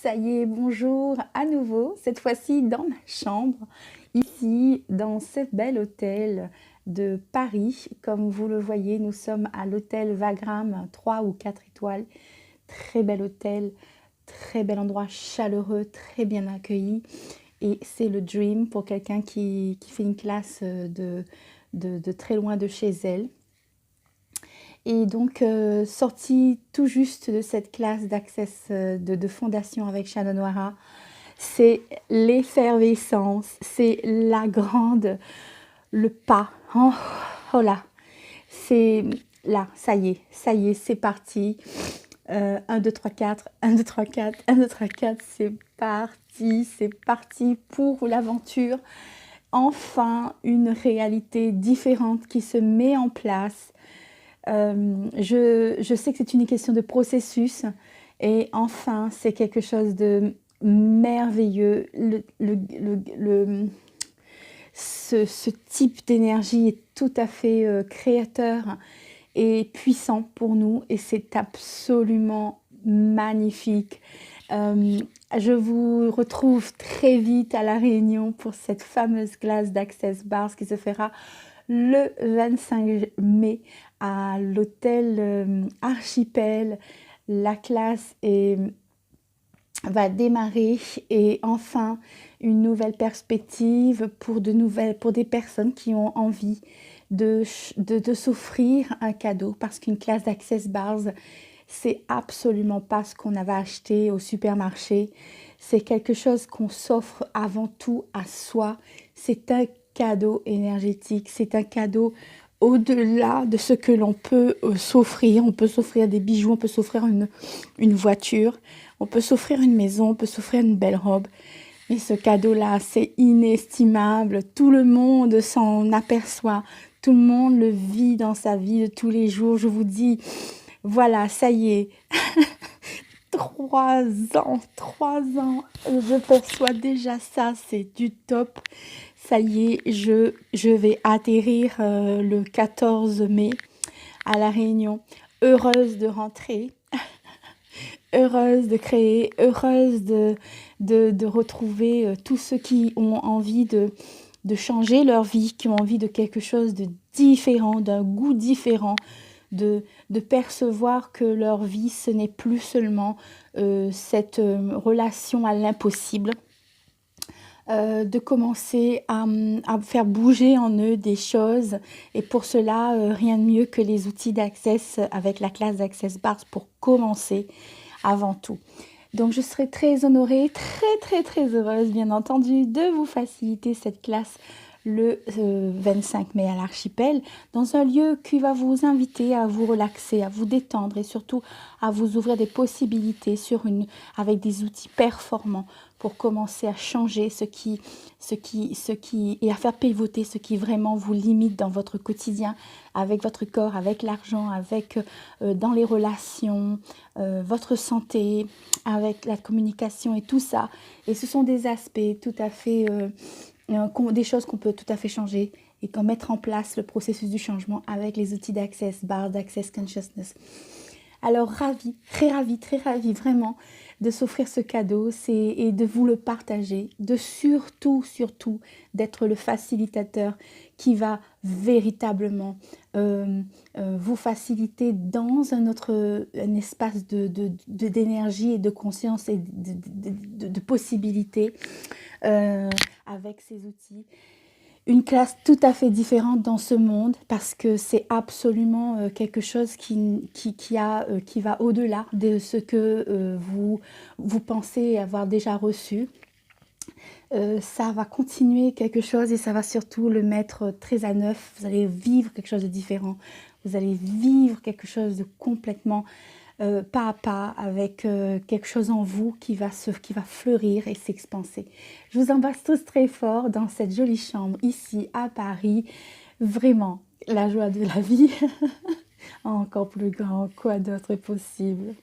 Ça y est, bonjour à nouveau, cette fois-ci dans ma chambre, ici dans ce bel hôtel de Paris. Comme vous le voyez, nous sommes à l'hôtel Wagram, 3 ou 4 étoiles. Très bel hôtel, très bel endroit chaleureux, très bien accueilli. Et c'est le dream pour quelqu'un qui fait une classe de très loin de chez elle. Et donc, sortie tout juste de cette classe d'Access de fondation avec Shannon O'Hara, c'est l'effervescence, c'est la grande, le pas. Oh, oh là, c'est là, ça y est, c'est parti. 1, 2, 3, 4, 1, 2, 3, 4, 1, 2, 3, 4, c'est parti pour l'aventure. Enfin, une réalité différente qui se met en place. Je sais que c'est une question de processus et enfin c'est quelque chose de merveilleux. Ce type d'énergie est tout à fait créateur et puissant pour nous et c'est absolument magnifique. Je vous retrouve très vite à La Réunion pour cette fameuse classe d'Access Bars qui se fera le 25 mai à l'hôtel Archipel. La classe va démarrer et enfin une nouvelle perspective pour des personnes qui ont envie de s'offrir un cadeau, parce qu'une classe d'Access Bars, c'est absolument pas ce qu'on avait acheté au supermarché. C'est quelque chose qu'on s'offre avant tout à soi. C'est un cadeau énergétique, c'est un cadeau au-delà de ce que l'on peut s'offrir. On peut s'offrir des bijoux, on peut s'offrir une voiture, on peut s'offrir une maison, on peut s'offrir une belle robe. Mais ce cadeau-là, c'est inestimable. Tout le monde s'en aperçoit. Tout le monde le vit dans sa vie de tous les jours. Je vous dis, voilà, ça y est. 3 ans, je perçois déjà ça, c'est du top. Ça y est, je vais atterrir le 14 mai à La Réunion. Heureuse de rentrer, heureuse de créer, heureuse de retrouver tous ceux qui ont envie de changer leur vie, qui ont envie de quelque chose de différent, d'un goût différent, de percevoir que leur vie, ce n'est plus seulement cette relation à l'impossible, de commencer à faire bouger en eux des choses. Et pour cela, rien de mieux que les outils d'Access avec la classe d'Access Bars pour commencer avant tout. Donc je serai très honorée, très heureuse, bien entendu, de vous faciliter cette classe le 25 mai à l'Archipel, dans un lieu qui va vous inviter à vous relaxer, à vous détendre et surtout à vous ouvrir des possibilités avec des outils performants pour commencer à changer et à faire pivoter ce qui vraiment vous limite dans votre quotidien, avec votre corps, avec l'argent, dans les relations, votre santé, avec la communication et tout ça. Et ce sont des aspects tout à fait... des choses qu'on peut tout à fait changer et qu'on mettre en place le processus du changement avec les outils d'Access Bar, d'Access Consciousness. Alors très ravie vraiment de s'offrir ce cadeau et de vous le partager, de surtout d'être le facilitateur qui va véritablement vous faciliter dans un espace d'énergie et de conscience et de possibilités avec ces outils. Une classe tout à fait différente dans ce monde parce que c'est absolument quelque chose qui va au-delà de ce que vous pensez avoir déjà reçu. Ça va continuer quelque chose et ça va surtout le mettre très à neuf. Vous allez vivre quelque chose de différent. Vous allez vivre quelque chose de complètement pas à pas, avec quelque chose en vous qui va fleurir et s'expanser. Je vous embrasse tous très fort dans cette jolie chambre ici à Paris. Vraiment, la joie de la vie, encore plus grand, quoi d'autre est possible?